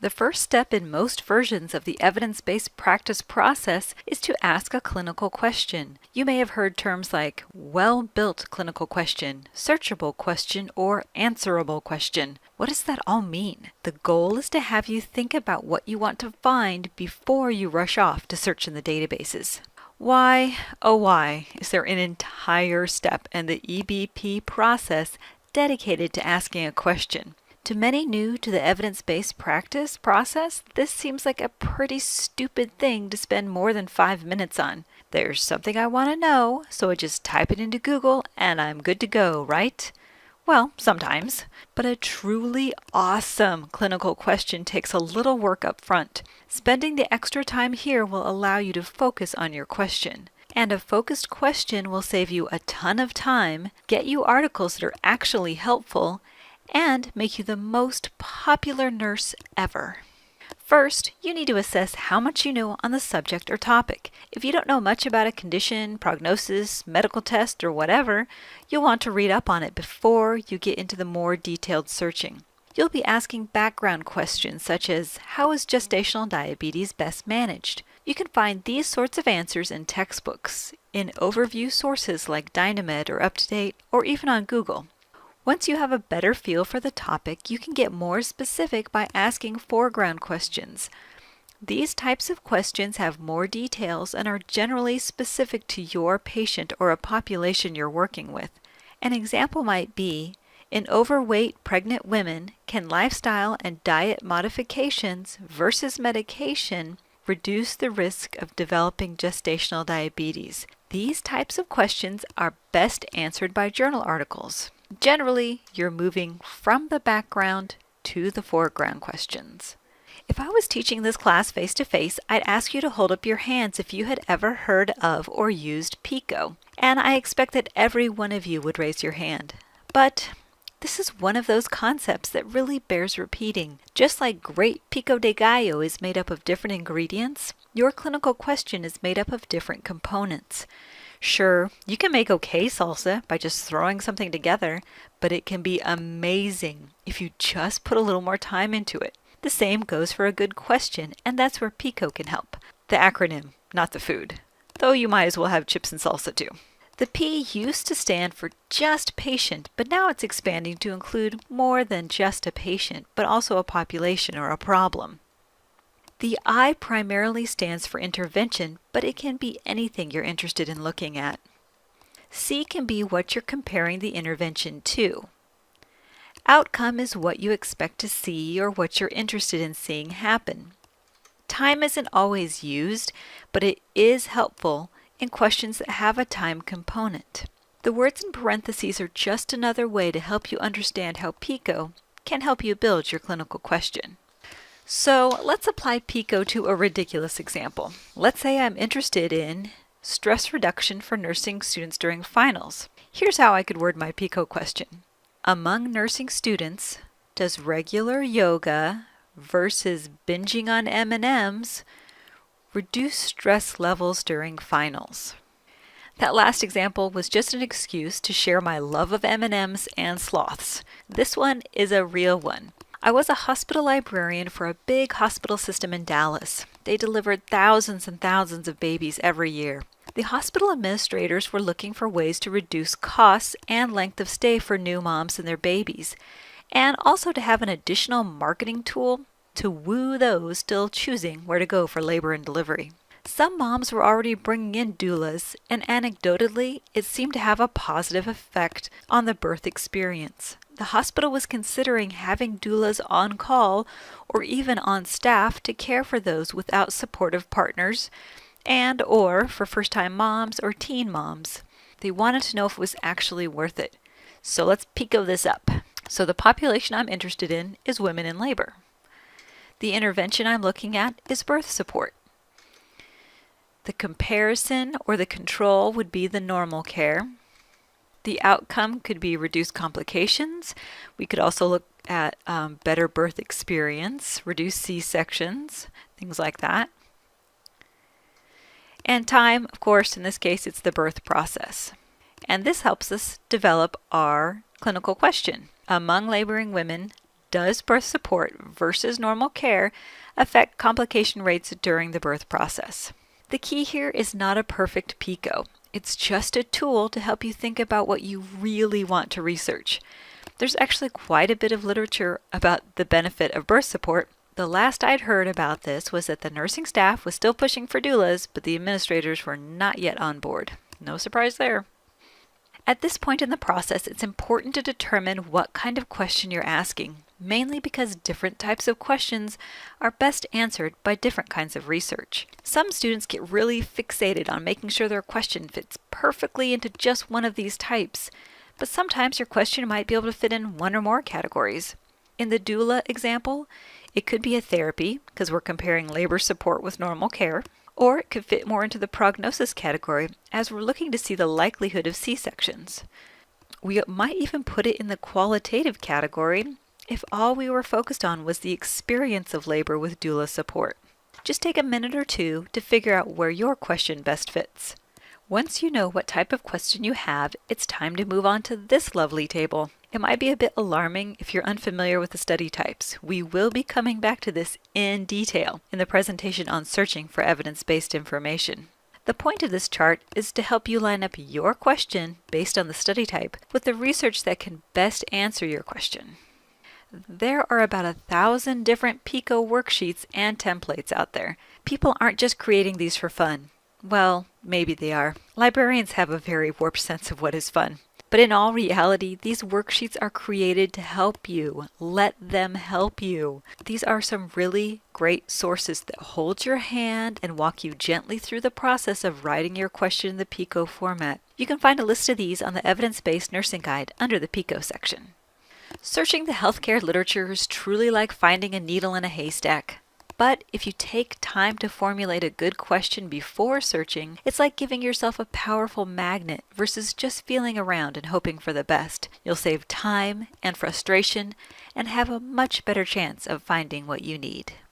The first step in most versions of the evidence-based practice process is to ask a clinical question. You may have heard terms like well-built clinical question, searchable question, or answerable question. What does that all mean? The goal is to have you think about what you want to find before you rush off to search in the databases. Why, oh why, is there an entire step in the EBP process dedicated to asking a question? To many new to the evidence-based practice process, this seems like a pretty stupid thing to spend more than 5 minutes on. There's something I want to know, so I just type it into Google and I'm good to go, right? Well, sometimes. But a truly awesome clinical question takes a little work up front. Spending the extra time here will allow you to focus on your question. And a focused question will save you a ton of time, get you articles that are actually helpful, and make you the most popular nurse ever. First, you need to assess how much you know on the subject or topic. If you don't know much about a condition, prognosis, medical test, or whatever, you'll want to read up on it before you get into the more detailed searching. You'll be asking background questions such as, how is gestational diabetes best managed? You can find these sorts of answers in textbooks, in overview sources like Dynamed or UpToDate, or even on Google. Once you have a better feel for the topic, you can get more specific by asking foreground questions. These types of questions have more details and are generally specific to your patient or a population you're working with. An example might be, in overweight pregnant women, can lifestyle and diet modifications versus medication reduce the risk of developing gestational diabetes? These types of questions are best answered by journal articles. Generally, you're moving from the background to the foreground questions. If I was teaching this class face-to-face, I'd ask you to hold up your hands if you had ever heard of or used PICO, and I expect that every one of you would raise your hand. But this is one of those concepts that really bears repeating. Just like great pico de gallo is made up of different ingredients, your clinical question is made up of different components. Sure, you can make okay salsa by just throwing something together, but it can be amazing if you just put a little more time into it. The same goes for a good question, and that's where PICO can help. The acronym, not the food. Though you might as well have chips and salsa too. The P used to stand for just patient, but now it's expanding to include more than just a patient, but also a population or a problem. The I primarily stands for intervention, but it can be anything you're interested in looking at. C can be what you're comparing the intervention to. Outcome is what you expect to see or what you're interested in seeing happen. Time isn't always used, but it is helpful in questions that have a time component. The words in parentheses are just another way to help you understand how PICO can help you build your clinical question. So let's apply PICO to a ridiculous example. Let's say I'm interested in stress reduction for nursing students during finals. Here's how I could word my PICO question. Among nursing students, does regular yoga versus binging on M&Ms reduce stress levels during finals? That last example was just an excuse to share my love of M&Ms and sloths. This one is a real one. I was a hospital librarian for a big hospital system in Dallas. They delivered thousands and thousands of babies every year. The hospital administrators were looking for ways to reduce costs and length of stay for new moms and their babies, and also to have an additional marketing tool to woo those still choosing where to go for labor and delivery. Some moms were already bringing in doulas, and anecdotally, it seemed to have a positive effect on the birth experience. The hospital was considering having doulas on call or even on staff to care for those without supportive partners and or for first-time moms or teen moms. They wanted to know if it was actually worth it. So let's PICO this up. So the population I'm interested in is women in labor. The intervention I'm looking at is birth support. The comparison or the control would be the normal care. The outcome could be reduced complications. We could also look at better birth experience, reduced C-sections, things like that. And time, of course, in this case, it's the birth process. And this helps us develop our clinical question. Among laboring women, Does birth support versus normal care affect complication rates during the birth process? The key here is not a perfect PICO. It's just a tool to help you think about what you really want to research. There's actually quite a bit of literature about the benefit of birth support. The last I'd heard about this was that the nursing staff was still pushing for doulas, but the administrators were not yet on board. No surprise there. At this point in the process, it's important to determine what kind of question you're asking, mainly because different types of questions are best answered by different kinds of research. Some students get really fixated on making sure their question fits perfectly into just one of these types, but sometimes your question might be able to fit in one or more categories. In the doula example, it could be a therapy, because we're comparing labor support with normal care, or it could fit more into the prognosis category, as we're looking to see the likelihood of C-sections. We might even put it in the qualitative category if all we were focused on was the experience of labor with doula support. Just take a minute or two to figure out where your question best fits. Once you know what type of question you have, it's time to move on to this lovely table. It might be a bit alarming if you're unfamiliar with the study types. We will be coming back to this in detail in the presentation on searching for evidence-based information. The point of this chart is to help you line up your question based on the study type with the research that can best answer your question. There are about 1,000 different PICO worksheets and templates out there. People aren't just creating these for fun. Well, maybe they are. Librarians have a very warped sense of what is fun. But in all reality, these worksheets are created to help you. Let them help you. These are some really great sources that hold your hand and walk you gently through the process of writing your question in the PICO format. You can find a list of these on the Evidence-Based Nursing Guide under the PICO section. Searching the healthcare literature is truly like finding a needle in a haystack. But if you take time to formulate a good question before searching, it's like giving yourself a powerful magnet versus just feeling around and hoping for the best. You'll save time and frustration and have a much better chance of finding what you need.